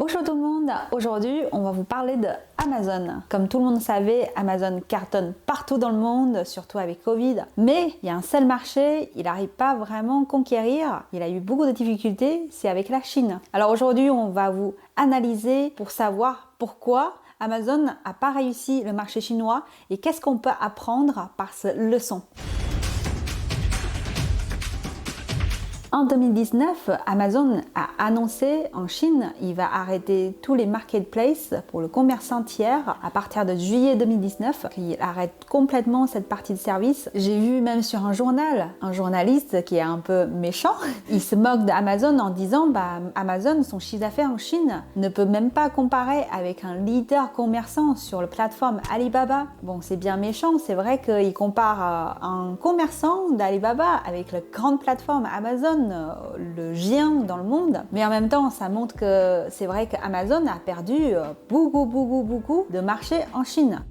Bonjour tout le monde, aujourd'hui on va vous parler de Amazon. Comme tout le monde savait, Amazon cartonne partout dans le monde, surtout avec Covid. Mais il y a un seul marché, il n'arrive pas vraiment à conquérir, il a eu beaucoup de difficultés, c'est avec la Chine. Alors aujourd'hui on va vous analyser pour savoir pourquoi Amazon n'a pas réussi le marché chinois et qu'est-ce qu'on peut apprendre par cette leçon. En 2019, Amazon a annoncé en Chine il va arrêter tous les marketplaces pour le commerçant tiers à partir de juillet 2019. Il arrête complètement cette partie de service. J'ai vu même sur un journal, un journaliste qui est un peu méchant, il se moque d'Amazon en disant Amazon, son chiffre d'affaires en Chine ne peut même pas comparer avec un leader commerçant sur la plateforme Alibaba. Bon, c'est bien méchant, c'est vrai qu'il compare un commerçant d'Alibaba avec la grande plateforme Amazon, le géant dans le monde, mais en même temps ça montre que c'est vrai qu'Amazon a perdu beaucoup de marché en Chine.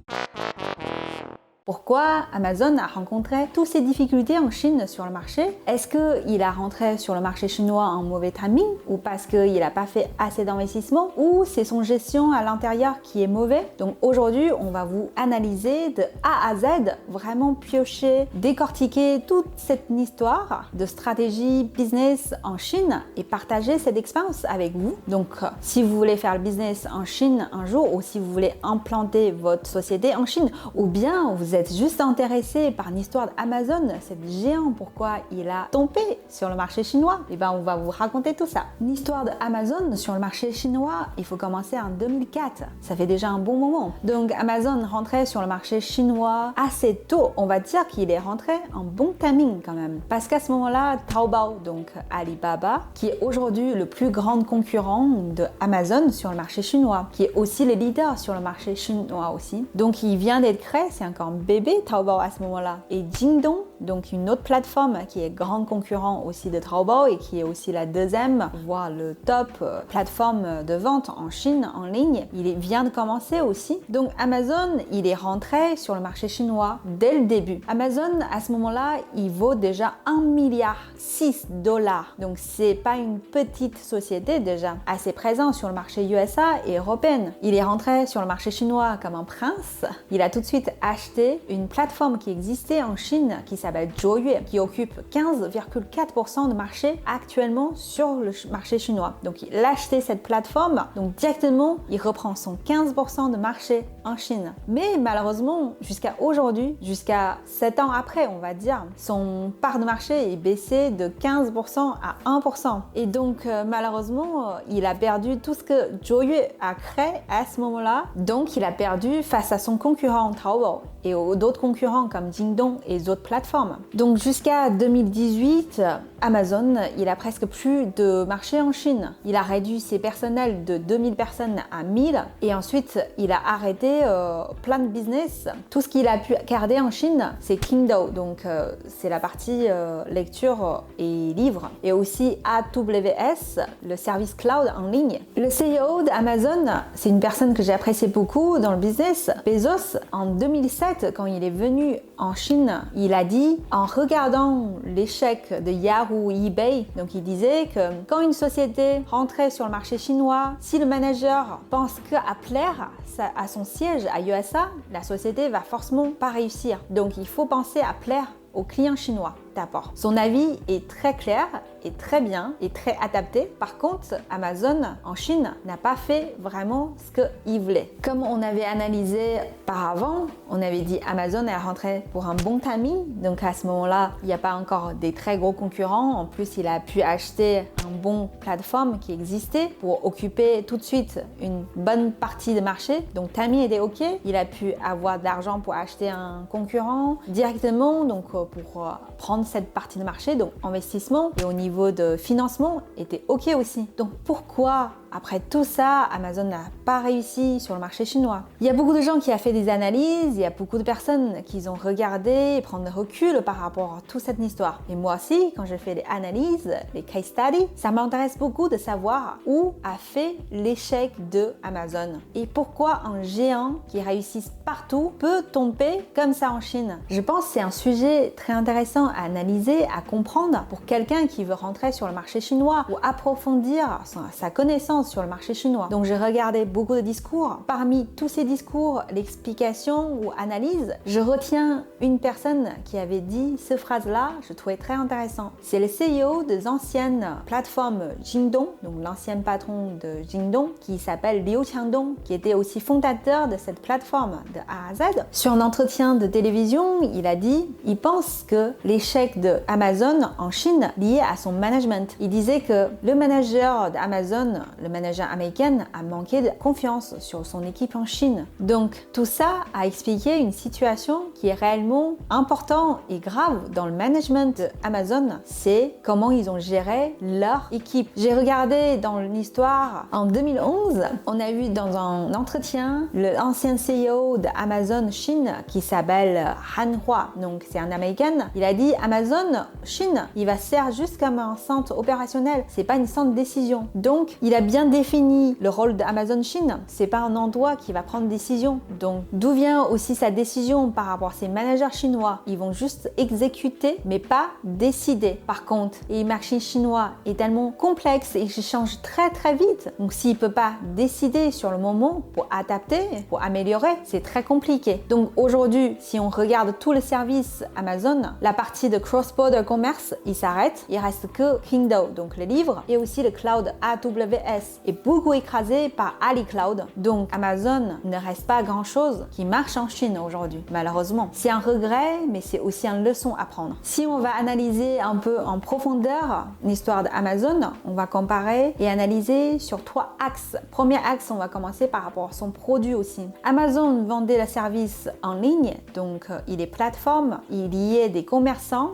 Pourquoi Amazon a rencontré toutes ces difficultés en Chine sur le marché? Est-ce qu'il a rentré sur le marché chinois en mauvais timing ou parce qu'il n'a pas fait assez d'investissement ou c'est son gestion à l'intérieur qui est mauvais? Donc aujourd'hui, on va vous analyser de A à Z, vraiment piocher, décortiquer toute cette histoire de stratégie business en Chine et partager cette expérience avec vous. Donc si vous voulez faire le business en Chine un jour ou si vous voulez implanter votre société en Chine ou bien vous êtes juste intéressé par l'histoire d'Amazon, cet géant, pourquoi il a tombé sur le marché chinois, et ben on va vous raconter tout ça. L'histoire d'Amazon sur le marché chinois, il faut commencer en 2004. Ça fait déjà un bon moment. Donc Amazon rentrait sur le marché chinois assez tôt. On va dire qu'il est rentré en bon timing quand même. Parce qu'à ce moment-là, Taobao, donc Alibaba, qui est aujourd'hui le plus grand concurrent de Amazon sur le marché chinois, qui est aussi le leader sur le marché chinois aussi. Donc il vient d'être créé, c'est encore un bébé Taobao à ce moment-là. Et Jingdong, donc une autre plateforme qui est grand concurrent aussi de Taobao et qui est aussi la deuxième, voire le top plateforme de vente en Chine en ligne, il vient de commencer aussi. Donc Amazon, il est rentré sur le marché chinois dès le début. Amazon, à ce moment-là, il vaut déjà 1,6 milliard. Donc c'est pas une petite société déjà, assez présent sur le marché USA et européen. Il est rentré sur le marché chinois comme un prince. Il a tout de suite acheté une plateforme qui existait en Chine qui s'appelle Zhuoyue, qui occupe 15,4% de marché actuellement sur le marché chinois. Donc il a acheté cette plateforme, donc directement il reprend son 15% de marché en Chine. Mais malheureusement, jusqu'à aujourd'hui, jusqu'à 7 ans après, on va dire, son part de marché est baissé de 15% à 1%. Et donc malheureusement, il a perdu tout ce que Zhuoyue a créé à ce moment-là. Donc il a perdu face à son concurrent Taobao et aux d'autres concurrents comme Jingdong et les autres plateformes. Donc jusqu'à 2018, Amazon, il a presque plus de marché en Chine. Il a réduit ses personnels de 2000 personnes à 1000 et ensuite il a arrêté plein de business. Tout ce qu'il a pu garder en Chine, c'est Kindle, donc c'est la partie lecture et livres, et aussi AWS, le service cloud en ligne. Le CEO d'Amazon, c'est une personne que j'ai appréciée beaucoup dans le business, Bezos. En 2007, quand il est venu en Chine, il a dit, en regardant l'échec de Yahoo, eBay, donc il disait que quand une société rentrait sur le marché chinois, si le manager pense qu'à plaire à son siège à USA, la société va forcément pas réussir. Donc il faut penser à plaire aux clients chinois d'abord. Son avis est très clair et très bien et très adapté. Par contre, Amazon en Chine n'a pas fait vraiment ce qu'il voulait. Comme on avait analysé par avant, on avait dit Amazon est rentré pour un bon timing. Donc à ce moment-là, il n'y a pas encore des très gros concurrents. En plus, il a pu acheter un bon plateforme qui existait pour occuper tout de suite une bonne partie de marché. Donc timing était OK. Il a pu avoir de l'argent pour acheter un concurrent directement, donc pour prendre cette partie de marché, donc investissement, et au niveau de financement était OK aussi. Donc pourquoi après tout ça, Amazon n'a pas réussi sur le marché chinois? Il y a beaucoup de gens qui ont fait des analyses, il y a beaucoup de personnes qui ont regardé et prendre recul par rapport à toute cette histoire. Et moi aussi, quand je fais des analyses, les case studies, ça m'intéresse beaucoup de savoir où a fait l'échec de Amazon et pourquoi un géant qui réussit partout peut tomber comme ça en Chine. Je pense que c'est un sujet très intéressant à analyser, à comprendre pour quelqu'un qui veut rentrer sur le marché chinois ou approfondir sa connaissance connaissances sur le marché chinois. Donc j'ai regardé beaucoup de discours. Parmi tous ces discours, l'explication ou analyse, je retiens une personne qui avait dit cette phrase-là, je trouvais très intéressant. C'est le CEO des anciennes plateformes Jingdong, donc l'ancien patron de Jingdong, qui s'appelle Liu Qiangdong, qui était aussi fondateur de cette plateforme de A à Z. Sur un entretien de télévision, il a dit, il pense que l'échec de Amazon en Chine lié à son management. Il disait que le manager d'Amazon, le manager américain, a manqué de confiance sur son équipe en Chine. Donc tout ça a expliqué une situation qui est réellement importante et grave dans le management d'Amazon, c'est comment ils ont géré leur équipe. J'ai regardé dans l'histoire en 2011, on a eu dans un entretien l'ancien CEO d'Amazon Chine qui s'appelle Han Hua, donc c'est un américain. Il a dit Amazon Chine, il va servir juste comme un centre opérationnel, c'est pas une centre de décision. Donc il a bien défini le rôle d'Amazon Chine, c'est pas un endroit qui va prendre décision. Donc d'où vient aussi sa décision par rapport à ses managers chinois? Ils vont juste exécuter mais pas décider. Par contre, le marché chinois est tellement complexe et il change très très vite. Donc s'il peut pas décider sur le moment pour adapter, pour améliorer, c'est très compliqué. Donc aujourd'hui, si on regarde tous les services Amazon, la partie de cross-border commerce, il s'arrête. Il reste que Kindle, donc le livre, et aussi le cloud AWS est beaucoup écrasé par AliCloud. Donc Amazon ne reste pas grand-chose qui marche en Chine aujourd'hui, malheureusement. C'est un regret, mais c'est aussi une leçon à prendre. Si on va analyser un peu en profondeur l'histoire d'Amazon, on va comparer et analyser sur 3 axes. Premier axe, on va commencer par rapport à son produit aussi. Amazon vendait le service en ligne, donc il est plateforme, il y a des commerçants,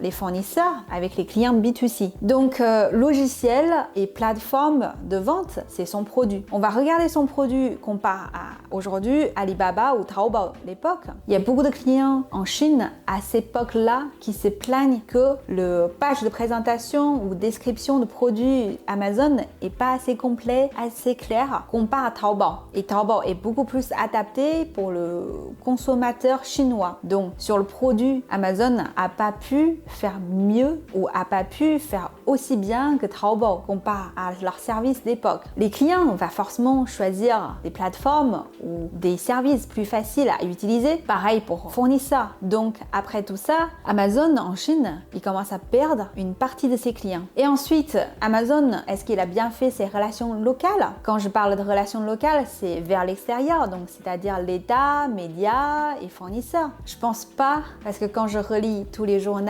les fournisseurs avec les clients B2C. Donc logiciel et plateforme de vente, c'est son produit. On va regarder son produit comparé à aujourd'hui Alibaba ou Taobao l'époque. Il y a beaucoup de clients en Chine à cette époque-là qui se plaignent que le page de présentation ou description de produits Amazon est pas assez complet, assez clair comparé à Taobao. Et Taobao est beaucoup plus adapté pour le consommateur chinois. Donc sur le produit, Amazon n'a pas pu faire mieux ou n'a pas pu faire aussi bien que Taobao comparé à leur service d'époque. Les clients vont forcément choisir des plateformes ou des services plus faciles à utiliser. Pareil pour fournisseurs. Donc après tout ça, Amazon en Chine, il commence à perdre une partie de ses clients. Et ensuite, Amazon, est-ce qu'il a bien fait ses relations locales? Quand je parle de relations locales, c'est vers l'extérieur, donc c'est-à-dire l'État, médias et fournisseurs. Je pense pas, parce que quand je relis tous les journaux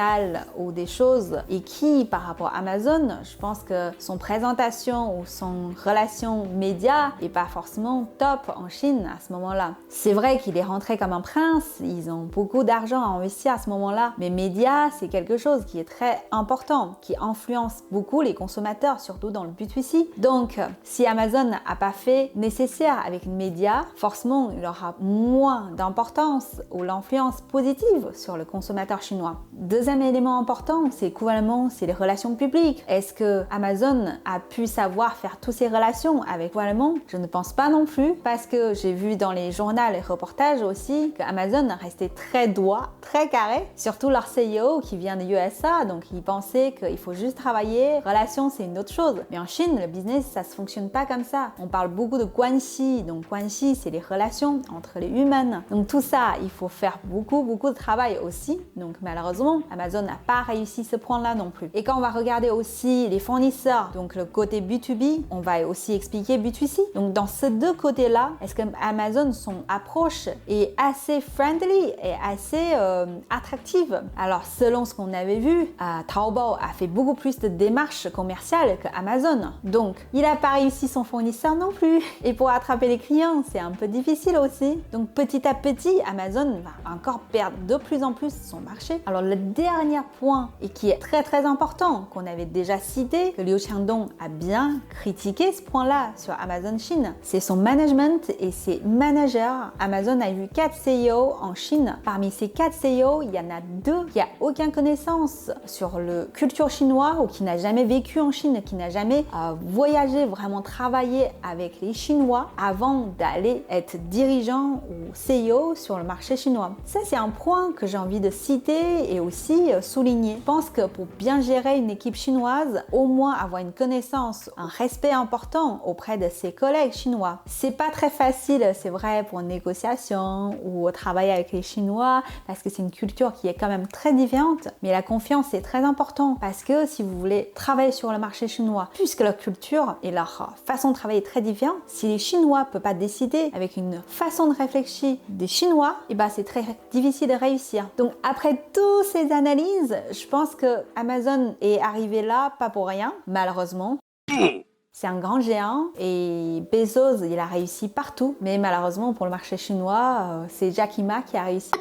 ou des choses écrites par rapport à Amazon, je pense que son présentation ou son relation média est pas forcément top en Chine à ce moment-là. C'est vrai qu'il est rentré comme un prince, ils ont beaucoup d'argent à investir à ce moment-là, mais médias, c'est quelque chose qui est très important, qui influence beaucoup les consommateurs, surtout dans le B2C. Donc, si Amazon n'a pas fait nécessaire avec les médias, forcément, il aura moins d'importance ou l'influence positive sur le consommateur chinois. Deuxième élément important, c'est gouvernement, c'est les relations publiques. Est-ce que Amazon a pu savoir faire toutes ces relations avec le gouvernement? Je ne pense pas non plus, parce que j'ai vu dans les journaux et reportages aussi qu'Amazon restait très droit, très carré, surtout leur CEO qui vient des USA, donc ils pensaient qu'il faut juste travailler, relations c'est une autre chose. Mais en Chine, le business, ça se fonctionne pas comme ça. On parle beaucoup de guanxi, donc guanxi c'est les relations entre les humains. Donc tout ça, il faut faire beaucoup de travail aussi. Donc malheureusement, Amazon n'a pas réussi ce point-là non plus. Et quand on va regarder aussi les fournisseurs, donc le côté B2B, on va aussi expliquer B2C. Donc dans ces deux côtés-là, est-ce que Amazon, son approche est assez friendly et assez attractive? Alors selon ce qu'on avait vu, Taobao a fait beaucoup plus de démarches commerciales que Amazon. Donc il n'a pas réussi son fournisseur non plus. Et pour attraper les clients, c'est un peu difficile aussi. Donc petit à petit, Amazon va encore perdre de plus en plus son marché. Alors le dernier point, et qui est très important, qu'on avait déjà cité, que Liu Qiangdong a bien critiqué ce point-là sur Amazon Chine, c'est son management et ses managers. Amazon a eu 4 CEO en Chine. Parmi ces 4 CEO, il y en a 2 qui n'ont aucune connaissance sur la culture chinoise ou qui n'a jamais vécu en Chine, qui n'a jamais voyagé, vraiment travaillé avec les Chinois avant d'aller être dirigeant ou CEO sur le marché chinois. Ça, c'est un point que j'ai envie de citer et aussi souligner. Je pense que pour bien gérer une équipe chinoise, au moins avoir une connaissance, un respect important auprès de ses collègues chinois. C'est pas très facile, c'est vrai, pour une négociation ou travailler avec les Chinois parce que c'est une culture qui est quand même très différente. Mais la confiance est très importante parce que si vous voulez travailler sur le marché chinois, puisque leur culture et leur façon de travailler est très différente, si les Chinois ne peuvent pas décider avec une façon de réfléchir des Chinois, et ben c'est très difficile de réussir. Donc après toutes ces analyses, je pense que Amazon est arrivé là pas pour rien, malheureusement. C'est un grand géant et Bezos, il a réussi partout. Mais malheureusement, pour le marché chinois, c'est Jack Ma qui a réussi.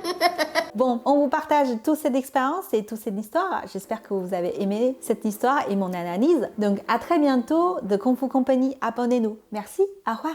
Bon, on vous partage toute cette expérience et toute cette histoire. J'espère que vous avez aimé cette histoire et mon analyse. Donc, à très bientôt de Kung Fu Company. Abonnez-nous. Merci. Au revoir.